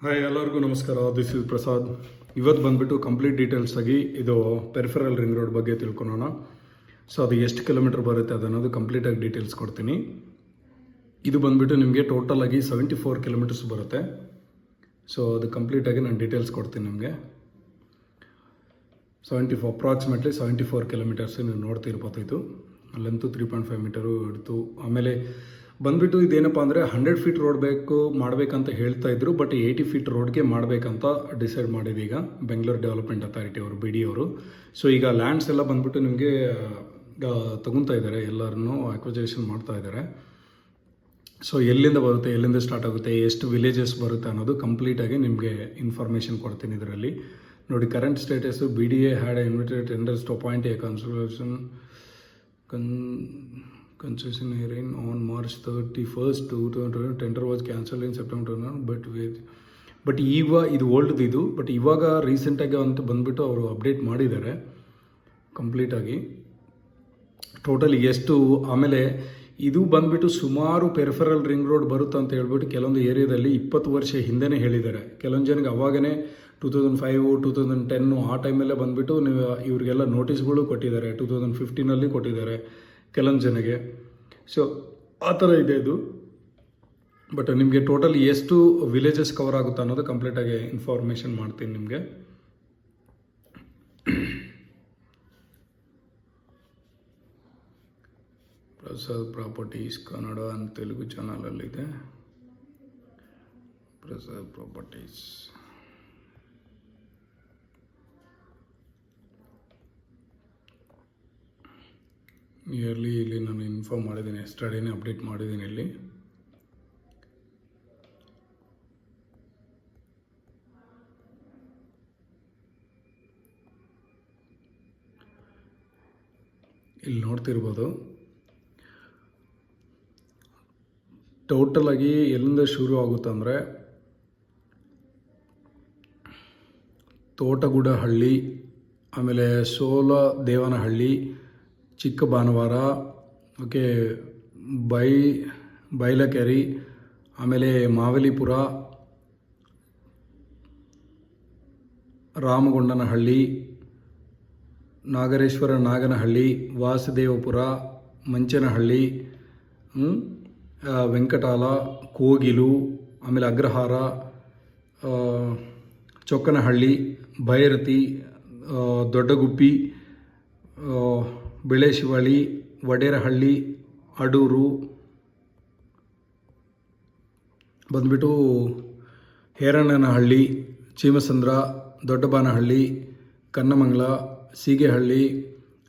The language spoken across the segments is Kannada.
ಹಾಯ್ ಎಲ್ಲರಿಗೂ ನಮಸ್ಕಾರ. This is Prasad. ಇವತ್ತು ಬಂದುಬಿಟ್ಟು ಕಂಪ್ಲೀಟ್ ಡೀಟೇಲ್ಸ್ ಆಗಿ ಇದು ಪೆರಿಫೆರಲ್ ರಿಂಗ್ ರೋಡ್ ಬಗ್ಗೆ ತಿಳ್ಕೊಳೋಣ. ಸೊ ಅದು ಎಷ್ಟು ಕಿಲೋಮೀಟರ್ ಬರುತ್ತೆ ಅದನ್ನೋದು ಕಂಪ್ಲೀಟಾಗಿ ಡೀಟೇಲ್ಸ್ ಕೊಡ್ತೀನಿ. ಇದು ಬಂದುಬಿಟ್ಟು ನಿಮಗೆ ಟೋಟಲ್ ಆಗಿ 74 ಕಿಲೋಮೀಟರ್ಸ್ ಬರುತ್ತೆ. ಸೊ ಅದು ಕಂಪ್ಲೀಟಾಗಿ ನಾನು ಡೀಟೇಲ್ಸ್ ಕೊಡ್ತೀನಿ ನಿಮಗೆ. ಅಪ್ರಾಕ್ಸಿಮೇಟ್ಲಿ 74 ಕಿಲೋಮೀಟರ್ಸ್ ನೀವು ನೋಡ್ತಿರ್ಬೋದು. ಇದು ಲೆಂತು 3.5 ಮೀಟರು ಇಡ್ತು. ಆಮೇಲೆ ಬಂದುಬಿಟ್ಟು ಇದೇನಪ್ಪ ಅಂದರೆ 100 ಫೀಟ್ ರೋಡ್ ಮಾಡಬೇಕಂತ ಹೇಳ್ತಾ ಇದ್ರು, ಬಟ್ 80 ಫೀಟ್ ರೋಡ್ಗೆ ಮಾಡಬೇಕಂತ ಡಿಸೈಡ್ ಮಾಡಿದೆ ಈಗ ಬೆಂಗಳೂರು ಡೆವಲಪ್ಮೆಂಟ್ ಅಥಾರಿಟಿ ಅವರು, BD ಅವರು. ಸೊ ಈಗ ಲ್ಯಾಂಡ್ಸ್ ಎಲ್ಲ ಬಂದುಬಿಟ್ಟು ನಿಮಗೆ ತಗೊತಾ ಇದ್ದಾರೆ, ಎಲ್ಲರನ್ನೂ ಅಕ್ವಿಜೇಷನ್ ಮಾಡ್ತಾ ಇದ್ದಾರೆ. ಸೊ ಎಲ್ಲಿಂದ ಬರುತ್ತೆ, ಎಲ್ಲಿಂದ ಸ್ಟಾರ್ಟ್ ಆಗುತ್ತೆ, ಎಷ್ಟು ವಿಲೇಜಸ್ ಬರುತ್ತೆ ಅನ್ನೋದು ಕಂಪ್ಲೀಟಾಗಿ ನಿಮಗೆ ಇನ್ಫಾರ್ಮೇಷನ್ ಕೊಡ್ತೀನಿ ಇದರಲ್ಲಿ. ನೋಡಿ, current status BDA had invited tenders to appoint a concession hearing on March 31st, 2020. Tender was cancelled in September, but ಈಗ ಇದು ಓಲ್ಡ್ ಇದು. ಬಟ್ ಇವಾಗ ರೀಸೆಂಟಾಗಿ ಅಂತ ಬಂದುಬಿಟ್ಟು ಅವರು ಅಪ್ಡೇಟ್ ಮಾಡಿದ್ದಾರೆ ಕಂಪ್ಲೀಟಾಗಿ ಟೋಟಲ್ ಎಷ್ಟು. ಆಮೇಲೆ ಇದು ಬಂದುಬಿಟ್ಟು ಸುಮಾರು ಪೆರಿಫೆರಲ್ ರಿಂಗ್ ರೋಡ್ ಬರುತ್ತೆ ಅಂತ ಹೇಳ್ಬಿಟ್ಟು ಕೆಲವೊಂದು ಏರಿಯಾದಲ್ಲಿ 20 ವರ್ಷ ಹಿಂದೆನೇ ಹೇಳಿದ್ದಾರೆ. ಕೆಲವೊಂದು ಜನಕ್ಕೆ ಅವಾಗೇ 2005, 2010 ಆ ಟೈಮಲ್ಲೇ ಬಂದುಬಿಟ್ಟು ನೀವು ಇವ್ರಿಗೆಲ್ಲ ನೋಟಿಸ್ಗಳು ಕೊಟ್ಟಿದ್ದಾರೆ. 2015 ಕೊಟ್ಟಿದ್ದಾರೆ ಕೆಲವೊಂದು ಜನಗೆ. ಸೊ ಆ ಥರ ಇದೆ ಇದು. ಬಟ್ ನಿಮಗೆ ಟೋಟಲ್ ಎಷ್ಟು ವಿಲೇಜಸ್ ಕವರ್ ಆಗುತ್ತೆ ಅನ್ನೋದು ಕಂಪ್ಲೀಟಾಗಿ ಇನ್ಫಾರ್ಮೇಷನ್ ಮಾಡ್ತೀನಿ ನಿಮಗೆ. ಪ್ರಸಾದ್ ಪ್ರಾಪರ್ಟೀಸ್ ಕನ್ನಡ ಅಂಡ್ ತೆಲುಗು ಚಾನಲಲ್ಲಿದೆ. ಪ್ರಸಾದ್ ಪ್ರಾಪರ್ಟೀಸ್ ಇಯರ್ಲಿ ಇಲ್ಲಿ ನಾನು ಇನ್ಫಾರ್ಮ್ ಮಾಡಿದ್ದೀನಿ, ಎಸ್ಟರ್ಡೇನೇ ಅಪ್ಡೇಟ್ ಮಾಡಿದ್ದೀನಿ. ಇಲ್ಲಿ ನೋಡ್ತಿರ್ಬೋದು ಟೋಟಲ್ ಆಗಿ ಎಲ್ಲಿಂದ ಶುರು ಆಗುತ್ತೆ ಅಂದರೆ ತೋಟಗುಡಹಳ್ಳಿ, ಆಮೇಲೆ ಸೋಲದೇವನಹಳ್ಳಿ, ಚಿಕ್ಕ ಭಾನುವಾರ, ಓಕೆ, ಬೈಲಕೆರೆ, ಆಮೇಲೆ ಮಾವಲಿಪುರ, ರಾಮಗೊಂಡನಹಳ್ಳಿ, ನಾಗರೇಶ್ವರ ನಾಗನಹಳ್ಳಿ, ವಾಸುದೇವಪುರ, ಮಂಚನಹಳ್ಳಿ, ವೆಂಕಟಾಲ, ಕೋಗಿಲು, ಆಮೇಲೆ ಅಗ್ರಹಾರ, ಚೊಕ್ಕನಹಳ್ಳಿ, ಭೈರತಿ, ದೊಡ್ಡಗುಪ್ಪಿ, ಬೆಳೆಶಿವಳಿ, ವಡೇರಹಳ್ಳಿ, ಅಡೂರು ಬಂದುಬಿಟ್ಟು, ಹೇರಣ್ಣನಹಳ್ಳಿ, ಚೀಮಸಂದ್ರ, ದೊಡ್ಡಬಾನಹಳ್ಳಿ, ಕನ್ನಮಂಗಲ, ಸೀಗೆಹಳ್ಳಿ,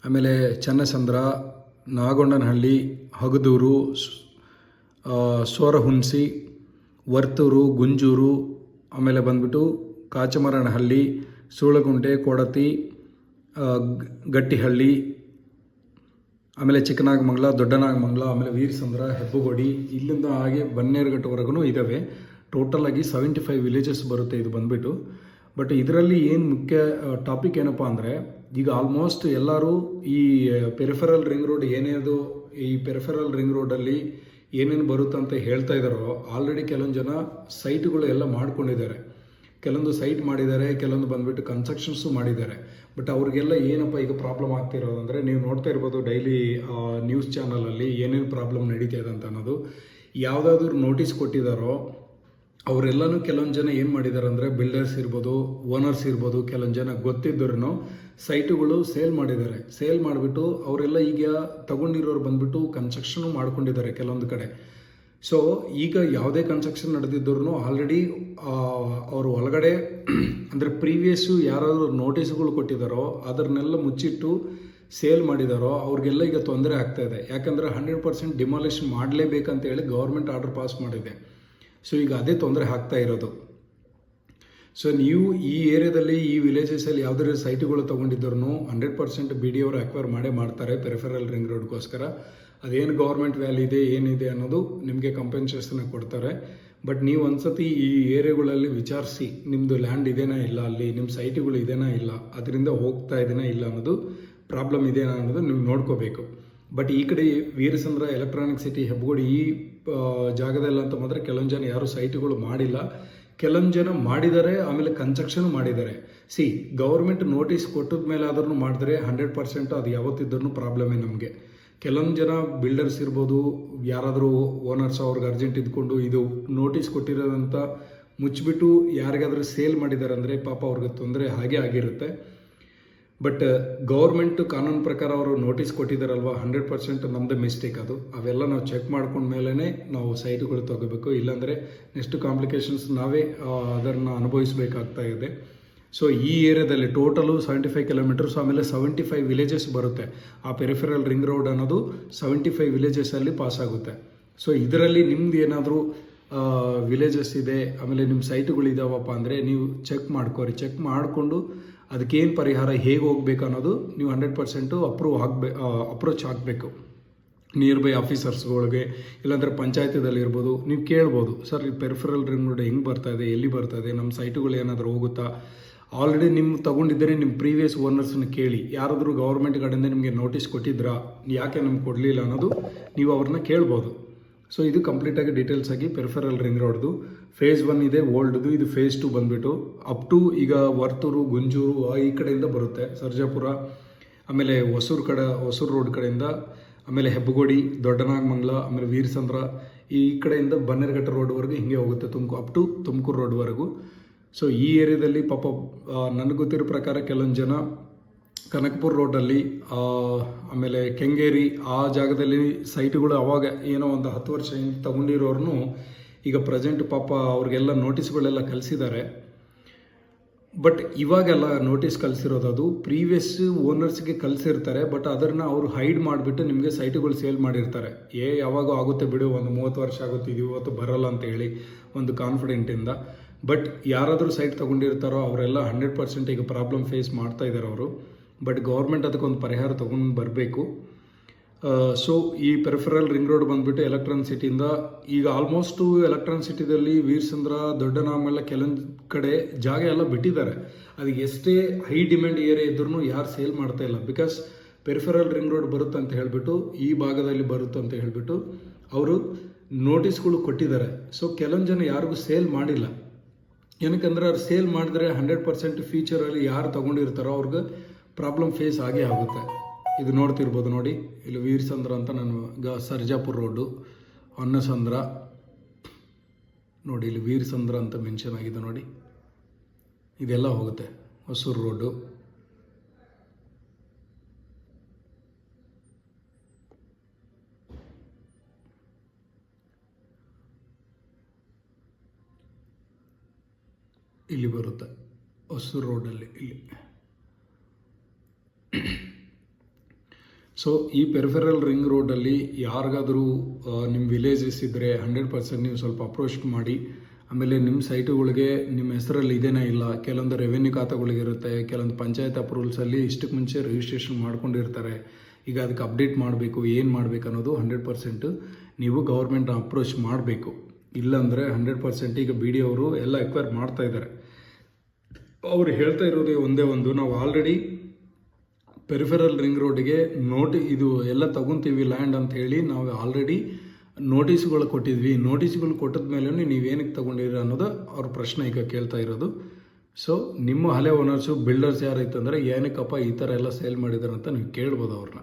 ಆಮೇಲೆ ಚನ್ನಸಂದ್ರ, ನಾಗೊಂಡನಹಳ್ಳಿ, ಹಗದೂರು, ಸೋರಹುಣಸಿ, ವರ್ತೂರು, ಗುಂಜೂರು, ಆಮೇಲೆ ಬಂದುಬಿಟ್ಟು ಕಾಚಮರನಹಳ್ಳಿ, ಸೂಳಗುಂಟೆ, ಕೊಡತಿ, ಗಟ್ಟಿಹಳ್ಳಿ, ಆಮೇಲೆ ಚಿಕ್ಕನಾಗಮಂಗಲ, ದೊಡ್ಡನಾಗಮಂಗಲ, ಆಮೇಲೆ ವೀರಸಂದ್ರ, ಹೆಬ್ಬಗೋಡಿ, ಇಲ್ಲಿಂದ ಹಾಗೆ ಬನ್ನೇರುಘಟ್ಟವರೆಗೂ ಇದ್ದಾವೆ. ಟೋಟಲ್ ಆಗಿ 75 ವಿಲೇಜಸ್ ಬರುತ್ತೆ ಇದು ಬಂದುಬಿಟ್ಟು. ಬಟ್ ಇದರಲ್ಲಿ ಏನು ಮುಖ್ಯ ಟಾಪಿಕ್ ಏನಪ್ಪ ಅಂದರೆ, ಈಗ ಆಲ್ಮೋಸ್ಟ್ ಎಲ್ಲರೂ ಈ ಪೆರಿಫೆರಲ್ ರಿಂಗ್ ರೋಡ್ ಏನೇದು, ಈ ಪೆರಿಫೆರಲ್ ರಿಂಗ್ ರೋಡಲ್ಲಿ ಏನೇನು ಬರುತ್ತೆ ಅಂತ ಹೇಳ್ತಾ ಇದ್ದಾರೋ, ಆಲ್ರೆಡಿ ಕೆಲವೊಂದು ಜನ ಸೈಟ್ಗಳು ಎಲ್ಲ ಮಾಡ್ಕೊಂಡಿದ್ದಾರೆ. ಕೆಲವೊಂದು ಸೈಟ್ ಮಾಡಿದ್ದಾರೆ, ಕೆಲವೊಂದು ಬಂದುಬಿಟ್ಟು ಕನ್ಸ್ಟ್ರಕ್ಷನ್ಸು ಮಾಡಿದ್ದಾರೆ. ಬಟ್ ಅವ್ರಿಗೆಲ್ಲ ಏನಪ್ಪ ಈಗ ಪ್ರಾಬ್ಲಮ್ ಆಗ್ತಿರೋದು ಅಂದರೆ, ನೀವು ನೋಡ್ತಾ ಇರ್ಬೋದು ಡೈಲಿ ನ್ಯೂಸ್ ಚಾನಲಲ್ಲಿ ಏನೇನು ಪ್ರಾಬ್ಲಮ್ ನಡೀತಾ ಇದೆ ಅಂತ ಅನ್ನೋದು. ಯಾವುದಾದ್ರೂ ನೋಟಿಸ್ ಕೊಟ್ಟಿದ್ದಾರೋ ಅವರೆಲ್ಲನೂ ಕೆಲವೊಂದು ಜನ ಏನು ಮಾಡಿದ್ದಾರೆ ಅಂದರೆ, ಬಿಲ್ಡರ್ಸ್ ಇರ್ಬೋದು, ಓನರ್ಸ್ ಇರ್ಬೋದು, ಕೆಲವೊಂದು ಜನ ಗೊತ್ತಿದ್ದರೂ ಸೈಟುಗಳು ಸೇಲ್ ಮಾಡಿದ್ದಾರೆ. ಸೇಲ್ ಮಾಡಿಬಿಟ್ಟು ಅವರೆಲ್ಲ ಈಗ ತಗೊಂಡಿರೋರು ಬಂದುಬಿಟ್ಟು ಕನ್ಸ್ಟ್ರಕ್ಷನು ಮಾಡ್ಕೊಂಡಿದ್ದಾರೆ ಕೆಲವೊಂದು ಕಡೆ. ಸೊ ಈಗ ಯಾವುದೇ ಕನ್ಸ್ಟ್ರಕ್ಷನ್ ನಡೆದಿದ್ದರೂ ಆಲ್ರೆಡಿ ಅವರು ಒಳಗಡೆ ಅಂದರೆ ಪ್ರೀವಿಯಸ್ಸು ಯಾರಾದರೂ ನೋಟಿಸ್ಗಳು ಕೊಟ್ಟಿದ್ದಾರೋ ಅದನ್ನೆಲ್ಲ ಮುಚ್ಚಿಟ್ಟು ಸೇಲ್ ಮಾಡಿದಾರೋ ಅವ್ರಿಗೆಲ್ಲ ಈಗ ತೊಂದರೆ ಆಗ್ತಾ ಇದೆ. ಯಾಕಂದರೆ 100% ಡಿಮಾಲಿಷನ್ ಮಾಡಲೇಬೇಕಂತ ಹೇಳಿ ಗೌರ್ಮೆಂಟ್ ಆರ್ಡರ್ ಪಾಸ್ ಮಾಡಿದೆ. ಸೊ ಈಗ ಅದೇ ತೊಂದರೆ ಆಗ್ತಾ ಇರೋದು. ಸೊ ನೀವು ಈ ಏರಿಯಾದಲ್ಲಿ, ಈ ವಿಲೇಜಸಲ್ಲಿ ಯಾವುದೇ ಸೈಟುಗಳು ತೊಗೊಂಡಿದ್ರೂ 100% BD ಅವರು ಅಕ್ವೈರ್ ಮಾಡೇ ಮಾಡ್ತಾರೆ ಪೆರಿಫೆರಲ್ ರಿಂಗ್ ರೋಡ್ಗೋಸ್ಕರ. ಅದೇನು ಗೌರ್ಮೆಂಟ್ ವ್ಯಾಲ್ಯೂ ಇದೆ, ಏನಿದೆ ಅನ್ನೋದು ನಿಮಗೆ ಕಂಪೆನ್ಸೇಷನ್ ಕೊಡ್ತಾರೆ. ಬಟ್ ನೀವು ಒಂದ್ಸತಿ ಈ ಏರಿಯಾಗಳಲ್ಲಿ ವಿಚಾರಿಸಿ, ನಿಮ್ಮದು ಲ್ಯಾಂಡ್ ಇದೇನಾ ಇಲ್ಲ, ಅಲ್ಲಿ ನಿಮ್ಮ ಸೈಟುಗಳು ಇದೇನಾ ಇಲ್ಲ, ಅದರಿಂದ ಹೋಗ್ತಾ ಇದೆನಾ ಇಲ್ಲ ಅನ್ನೋದು, ಪ್ರಾಬ್ಲಮ್ ಇದೆಯಾ ಅನ್ನೋದು ನೀವು ನೋಡ್ಕೋಬೇಕು. ಬಟ್ ಈ ಕಡೆ ವೀರಸಂದ್ರ ಎಲೆಕ್ಟ್ರಾನಿಕ್ ಸಿಟಿ ಹೆಬ್ಬಗೋಡಿ ಈ ಜಾಗದಲ್ಲಂತ ಮಾತ್ರ ಕೆಲವೊಂದು ಜನ ಯಾರು ಸೈಟ್ಗಳು ಮಾಡಿಲ್ಲ, ಕೆಲವೊಂದು ಜನ ಮಾಡಿದ್ದಾರೆ, ಆಮೇಲೆ ಕನ್ಸ್ಟ್ರಕ್ಷನ್ ಮಾಡಿದ್ದಾರೆ. ಗೌರ್ಮೆಂಟ್ ನೋಟಿಸ್ ಕೊಟ್ಟದ ಮೇಲೆ ಆದ್ರೂ ಮಾಡಿದ್ರೆ 100% ಅದು ಯಾವತ್ತಿದ್ರೂ ಪ್ರಾಬ್ಲಮೇ ನಮಗೆ. ಕೆಲವೊಂದು ಜನ ಬಿಲ್ಡರ್ಸ್ ಇರ್ಬೋದು, ಯಾರಾದರೂ ಓನರ್ಸ್ ಅವ್ರಿಗೆ ಅರ್ಜೆಂಟ್ ಇದ್ಕೊಂಡು ಇದು ನೋಟಿಸ್ ಕೊಟ್ಟಿರೋದಂತ ಮುಚ್ಚಿಬಿಟ್ಟು ಯಾರಿಗಾದ್ರೂ ಸೇಲ್ ಮಾಡಿದ್ದಾರೆ ಅಂದರೆ ಪಾಪ ಅವ್ರಿಗೆ ತೊಂದರೆ ಹಾಗೆ ಆಗಿರುತ್ತೆ. ಬಟ್ ಗೌರ್ಮೆಂಟ್ ಕಾನೂನು ಪ್ರಕಾರ ಅವರು ನೋಟಿಸ್ ಕೊಟ್ಟಿದ್ದಾರಲ್ವ, 100% ನಮ್ಮದೇ ಮಿಸ್ಟೇಕ್ ಅದು. ಅವೆಲ್ಲ ನಾವು ಚೆಕ್ ಮಾಡ್ಕೊಂಡ್ಮೇಲೆ ನಾವು ಸೈಟ್ಗಳು ತಗೋಬೇಕು, ಇಲ್ಲಾಂದರೆ ನೆಕ್ಸ್ಟ್ ಕಾಂಪ್ಲಿಕೇಶನ್ಸ್ ನಾವೇ ಅದನ್ನು ಅನುಭವಿಸಬೇಕಾಗ್ತಾ ಇದೆ. ಸೊ ಈ ಏರಿಯಾದಲ್ಲಿ ಟೋಟಲು 75 ಕಿಲೋಮೀಟರ್ಸ್, ಆಮೇಲೆ 75 ವಿಲೇಜಸ್ ಬರುತ್ತೆ. ಆ ಪೆರಿಫೆರಲ್ ರಿಂಗ್ ರೋಡ್ ಅನ್ನೋದು 75 ವಿಲೇಜಸ್ಸಲ್ಲಿ ಪಾಸ್ ಆಗುತ್ತೆ. ಸೊ ಇದರಲ್ಲಿ ನಿಮ್ದು ಏನಾದರೂ ವಿಲೇಜಸ್ ಇದೆ, ಆಮೇಲೆ ನಿಮ್ಮ ಸೈಟ್ಗಳಿದಾವಪ್ಪ ಅಂದರೆ ನೀವು ಚೆಕ್ ಮಾಡ್ಕೋರಿ. ಚೆಕ್ ಮಾಡಿಕೊಂಡು ಅದಕ್ಕೇನು ಪರಿಹಾರ, ಹೇಗೆ ಹೋಗ್ಬೇಕು ಅನ್ನೋದು ನೀವು 100% ಅಪ್ರೋಚ್ ಆಗಬೇಕು. ನಿಯರ್ ಬೈ ಆಫೀಸರ್ಸ್ಗಳಿಗೆ, ಇಲ್ಲಾಂದರೆ ಪಂಚಾಯತದಲ್ಲಿ ಇರ್ಬೋದು, ನೀವು ಕೇಳ್ಬೋದು, ಸರ್ ಈ ಪೆರಿಫೆರಲ್ ರಿಂಗ್ ರೋಡ್ ಹೆಂಗೆ ಬರ್ತಾ ಇದೆ, ಎಲ್ಲಿ ಬರ್ತಾ ಇದೆ, ನಮ್ಮ ಸೈಟುಗಳು ಏನಾದರೂ ಹೋಗುತ್ತಾ. ಆಲ್ರೆಡಿ ನಿಮ್ಮ ತೊಗೊಂಡಿದ್ದರೆ ನಿಮ್ಮ ಪ್ರೀವಿಯಸ್ ಓನರ್ಸ್ನ ಕೇಳಿ, ಯಾರಾದರೂ ಗೌರ್ಮೆಂಟ್ ಕಡೆಯಿಂದ ನಿಮಗೆ ನೋಟಿಸ್ ಕೊಟ್ಟಿದ್ರಾ, ಯಾಕೆ ನಮ್ಗೆ ಕೊಡಲಿಲ್ಲ ಅನ್ನೋದು ನೀವು ಅವ್ರನ್ನ ಕೇಳ್ಬೋದು. ಸೊ ಇದು ಕಂಪ್ಲೀಟಾಗಿ ಡೀಟೇಲ್ಸ್ ಆಗಿ ಪೆರಿಫೆರಲ್ ರಿಂಗ್ ರೋಡ್ದು ಫೇಸ್ 1 ಇದೆ ಓಲ್ಡ್ದು, ಇದು ಫೇಸ್ 2 ಬಂದುಬಿಟ್ಟು ಅಪ್ ಟು ಈಗ ವರ್ತೂರು, ಗುಂಜೂರು ಈ ಕಡೆಯಿಂದ ಬರುತ್ತೆ, ಸರ್ಜಾಪುರ, ಆಮೇಲೆ ಹೊಸೂರು ರೋಡ್ ಕಡೆಯಿಂದ, ಆಮೇಲೆ ಹೆಬ್ಬಗೋಡಿ, ದೊಡ್ಡನಾಗಮಂಗಲ, ಆಮೇಲೆ ವೀರಸಂದ್ರ, ಈ ಕಡೆಯಿಂದ ಬನ್ನೇರುಘಟ್ಟ ರೋಡ್ವರೆಗೂ ಹಿಂಗೆ ಹೋಗುತ್ತೆ, ಅಪ್ ಟು ತುಮಕೂರು ರೋಡ್ವರೆಗೂ. ಸೊ ಈ ಏರಿಯಾದಲ್ಲಿ ಪಾಪ ನನಗೆ ಗೊತ್ತಿರೋ ಪ್ರಕಾರ ಕೆಲವೊಂದು ಜನ ಕನಕಪುರ ರೋಡಲ್ಲಿ, ಆಮೇಲೆ ಕೆಂಗೇರಿ ಆ ಜಾಗದಲ್ಲಿ ಸೈಟುಗಳು ಅವಾಗ ಏನೋ ಒಂದು 10 ವರ್ಷ ಹಿಂದೆ ತಗೊಂಡಿರೋರ್ನು ಈಗ ಪ್ರೆಸೆಂಟ್ ಪಾಪ ಅವ್ರಿಗೆಲ್ಲ ನೋಟಿಸ್ಗಳೆಲ್ಲ ಕಳಿಸಿದ್ದಾರೆ. ಬಟ್ ಇವಾಗೆಲ್ಲ ನೋಟಿಸ್ ಕಳಿಸಿರೋದು ಅದು ಪ್ರೀವಿಯಸ್ ಓನರ್ಸ್ಗೆ ಕಳಿಸಿರ್ತಾರೆ. ಬಟ್ ಅದನ್ನು ಅವರು ಹೈಡ್ ಮಾಡಿಬಿಟ್ಟು ನಿಮಗೆ ಸೈಟುಗಳು ಸೇಲ್ ಮಾಡಿರ್ತಾರೆ. ಯಾವಾಗೂ ಆಗುತ್ತೆ ಬಿಡು, ಒಂದು 30 ವರ್ಷ ಆಗುತ್ತೆ, ಇದು ಇವತ್ತು ಬರಲ್ಲ ಅಂತ ಹೇಳಿ ಒಂದು ಕಾನ್ಫಿಡೆಂಟಿಂದ. ಬಟ್ ಯಾರಾದರೂ ಸೈಟ್ ತೊಗೊಂಡಿರ್ತಾರೋ ಅವರೆಲ್ಲ 100% ಈಗ ಪ್ರಾಬ್ಲಮ್ ಫೇಸ್ ಮಾಡ್ತಾ ಇದ್ದಾರೆ ಅವರು. ಬಟ್ ಗೌರ್ಮೆಂಟ್ ಅದಕ್ಕೊಂದು ಪರಿಹಾರ ತೊಗೊಂಡು ಬರಬೇಕು. ಸೊ ಈ ಪೆರಿಫೆರಲ್ ರಿಂಗ್ ರೋಡ್ ಬಂದುಬಿಟ್ಟು ಎಲೆಕ್ಟ್ರಾನ್ ಸಿಟಿಯಿಂದ ಈಗ ಆಲ್ಮೋಸ್ಟು ಎಲೆಕ್ಟ್ರಾನ್ ಸಿಟಿದಲ್ಲಿ ವೀರಸಂದ್ರ, ದೊಡ್ಡನಾಗಮಂಗಲ ಕೆಲವೊಂದು ಕಡೆ ಜಾಗ ಎಲ್ಲ ಬಿಟ್ಟಿದ್ದಾರೆ. ಅದಕ್ಕೆ ಎಷ್ಟೇ ಹೈ ಡಿಮ್ಯಾಂಡ್ ಏರಿಯಾ ಇದ್ರೂ ಯಾರು ಸೇಲ್ ಮಾಡ್ತಾ ಇಲ್ಲ. ಬಿಕಾಸ್ ಪೆರಿಫೆರಲ್ ರಿಂಗ್ ರೋಡ್ ಬರುತ್ತೆ ಅಂತ ಹೇಳಿಬಿಟ್ಟು, ಈ ಭಾಗದಲ್ಲಿ ಬರುತ್ತೆ ಅಂತ ಹೇಳಿಬಿಟ್ಟು ಅವರು ನೋಟಿಸ್ಗಳು ಕೊಟ್ಟಿದ್ದಾರೆ. ಸೊ ಕೆಲವೊಂದು ಜನ ಯಾರಿಗೂ ಸೇಲ್ ಮಾಡಿಲ್ಲ. ಏನಕ್ಕಂದ್ರೆ ಅವ್ರು ಸೇಲ್ ಮಾಡಿದ್ರೆ 100% ಫ್ಯೂಚರಲ್ಲಿ ಯಾರು ತಗೊಂಡಿರ್ತಾರೋ ಅವ್ರಿಗೆ ಪ್ರಾಬ್ಲಮ್ ಫೇಸ್ ಆಗೇ ಆಗುತ್ತೆ. ಇದು ನೋಡ್ತಿರ್ಬೋದು ನೋಡಿ, ಇಲ್ಲಿ ವೀರಸಂದ್ರ ಅಂತ ನಾನು ಸರ್ಜಾಪುರ ರೋಡು, ಹೊನ್ನಸಂದ್ರ ನೋಡಿ, ಇಲ್ಲಿ ವೀರಸಂದ್ರ ಅಂತ ಮೆನ್ಷನ್ ಆಗಿದೆ ನೋಡಿ, ಇದೆಲ್ಲ ಹೋಗುತ್ತೆ ಹೊಸೂರು ರೋಡು. ಇಲ್ಲಿ ಬರುತ್ತೆ ಹೊಸೂರು ರೋಡಲ್ಲಿ ಇಲ್ಲಿ. ಸೊ ಈ ಪೆರಿಫೆರಲ್ ರಿಂಗ್ ರೋಡಲ್ಲಿ ಯಾರಿಗಾದರೂ ನಿಮ್ಮ ವಿಲೇಜಸ್ ಇದ್ದರೆ 100% ನೀವು ಸ್ವಲ್ಪ ಅಪ್ರೋಚ್ ಮಾಡಿ. ಆಮೇಲೆ ನಿಮ್ಮ ಸೈಟುಗಳಿಗೆ ನಿಮ್ಮ ಹೆಸರಲ್ಲಿ ಇದೇನೇ ಇಲ್ಲ, ಕೆಲವೊಂದು ರೆವೆನ್ಯೂ ಖಾತೆಗಳಿಗಿರುತ್ತೆ, ಕೆಲವೊಂದು ಪಂಚಾಯತ್ ಅಪ್ರೂವಲ್ಸಲ್ಲಿ ಇಷ್ಟಕ್ಕೆ ಮುಂಚೆ ರಿಜಿಸ್ಟ್ರೇಷನ್ ಮಾಡ್ಕೊಂಡಿರ್ತಾರೆ. ಈಗ ಅದಕ್ಕೆ ಅಪ್ಡೇಟ್ ಮಾಡಬೇಕು, ಏನು ಮಾಡಬೇಕು ಅನ್ನೋದು 100% ನೀವು ಗೌರ್ಮೆಂಟ್ನ ಅಪ್ರೋಚ್ ಮಾಡಬೇಕು. ಇಲ್ಲಾಂದರೆ 100% ಈಗ BD ಅವರು ಎಲ್ಲ ಎಕ್ವೈರ್ ಮಾಡ್ತಾ ಇದ್ದಾರೆ. ಅವ್ರು ಹೇಳ್ತಾ ಇರೋದೇ ಒಂದೇ ಒಂದು, ನಾವು ಆಲ್ರೆಡಿ ಪೆರಿಫೆರಲ್ ರಿಂಗ್ ರೋಡ್ಗೆ ಇದು ಎಲ್ಲ ತಗೊತೀವಿ ಲ್ಯಾಂಡ್ ಅಂತ ಹೇಳಿ ನಾವು ಆಲ್ರೆಡಿ ನೋಟಿಸ್ಗಳು ಕೊಟ್ಟಿದ್ವಿ. ನೋಟಿಸ್ಗಳು ಕೊಟ್ಟಿದ ಮೇಲೆ ನೀವೇನಕ್ಕೆ ತಗೊಂಡಿರಿ ಅನ್ನೋದು ಅವ್ರ ಪ್ರಶ್ನೆ ಈಗ ಕೇಳ್ತಾ ಇರೋದು. ಸೊ ನಿಮ್ಮ ಹಳೆ ಓನರ್ಸು ಬಿಲ್ಡರ್ಸ್ ಯಾರೈತೆ ಅಂದರೆ ಏನಕ್ಕಪ್ಪ ಈ ಥರ ಎಲ್ಲ ಸೇಲ್ ಮಾಡಿದಾರೆ ಅಂತ ನೀವು ಕೇಳ್ಬೋದು ಅವ್ರನ್ನ.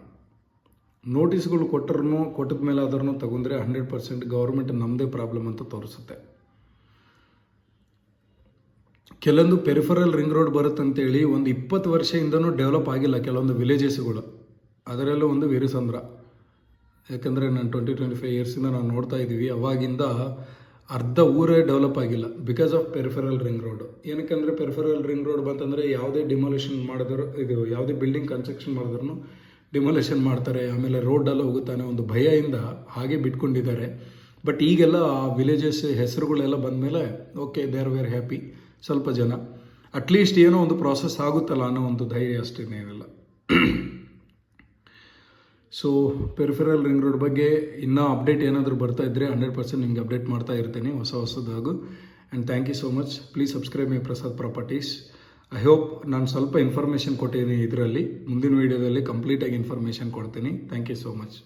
ನೋಟಿಸ್ಗಳು ಕೊಟ್ಟಿದ ಮೇಲೆ ಅದನ್ನು ತಗೊಂಡ್ರೆ 100% ಗೌರ್ಮೆಂಟ್ ನಮ್ಮದೇ ಪ್ರಾಬ್ಲಮ್ ಅಂತ ತೋರಿಸುತ್ತೆ. ಕೆಲವೊಂದು ಪೆರಿಫೆರಲ್ ರಿಂಗ್ ರೋಡ್ ಬರುತ್ತಂತೇಳಿ ಒಂದು 20 ವರ್ಷದಿಂದನೂ ಡೆವಲಪ್ ಆಗಿಲ್ಲ ಕೆಲವೊಂದು ವಿಲೇಜಸ್ಗಳು. ಅದರಲ್ಲೂ ಒಂದು ವೀರಸಂದ್ರ. ಯಾಕಂದರೆ ನಾನು 20-25 ಇಯರ್ಸಿಂದ ನಾವು ನೋಡ್ತಾ ಇದ್ದೀವಿ, ಅವಾಗಿಂದ ಅರ್ಧ ಊರೇ ಡೆವಲಪ್ ಆಗಿಲ್ಲ because of peripheral ring road. ಏನಕ್ಕಂದರೆ ಪೆರಿಫೆರಲ್ ರಿಂಗ್ ರೋಡ್ ಬಂತಂದರೆ ಯಾವುದೇ ಡಿಮಾಲಿಷನ್ ಮಾಡಿದ್ರು, ಇದು ಯಾವುದೇ ಬಿಲ್ಡಿಂಗ್ ಕನ್ಸ್ಟ್ರಕ್ಷನ್ ಮಾಡಿದ್ರು ಡಿಮಾಲಿಷನ್ ಮಾಡ್ತಾರೆ, ಆಮೇಲೆ ರೋಡೆಲ್ಲ ಹೋಗುತ್ತಾನೆ, ಒಂದು ಭಯದಿಂದ ಹಾಗೆ ಬಿಟ್ಕೊಂಡಿದ್ದಾರೆ. ಬಟ್ ಈಗೆಲ್ಲ ವಿಲೇಜಸ್ ಹೆಸರುಗಳೆಲ್ಲ ಬಂದಮೇಲೆ okay, they are very happy. ಸ್ವಲ್ಪ ಜನ ಅಟ್ಲೀಸ್ಟ್ ಏನೋ ಒಂದು ಪ್ರಾಸೆಸ್ ಆಗುತ್ತಲ್ಲ ಅನ್ನೋ ಒಂದು ಧೈರ್ಯ ಅಷ್ಟೇನೇನಿಲ್ಲ. ಸೊ ಪೆರಿಫೆರಲ್ ರಿಂಗ್ ರೋಡ್ ಬಗ್ಗೆ ಇನ್ನೂ ಅಪ್ಡೇಟ್ ಏನಾದರೂ ಬರ್ತಾ ಇದ್ದರೆ 100% ನಿಮಗೆ ಅಪ್ಡೇಟ್ ಮಾಡ್ತಾ ಇರ್ತೀನಿ ಹೊಸದಾಗೂ. And thank you so much. Please subscribe my Prasad properties. I hope ನಾನು ಸ್ವಲ್ಪ ಇನ್ಫಾರ್ಮೇಷನ್ ಕೊಟ್ಟಿದ್ದೀನಿ ಇದರಲ್ಲಿ. ಮುಂದಿನ ವೀಡಿಯೋದಲ್ಲಿ ಕಂಪ್ಲೀಟಾಗಿ ಇನ್ಫಾರ್ಮೇಷನ್ ಕೊಡ್ತೀನಿ. Thank you so much.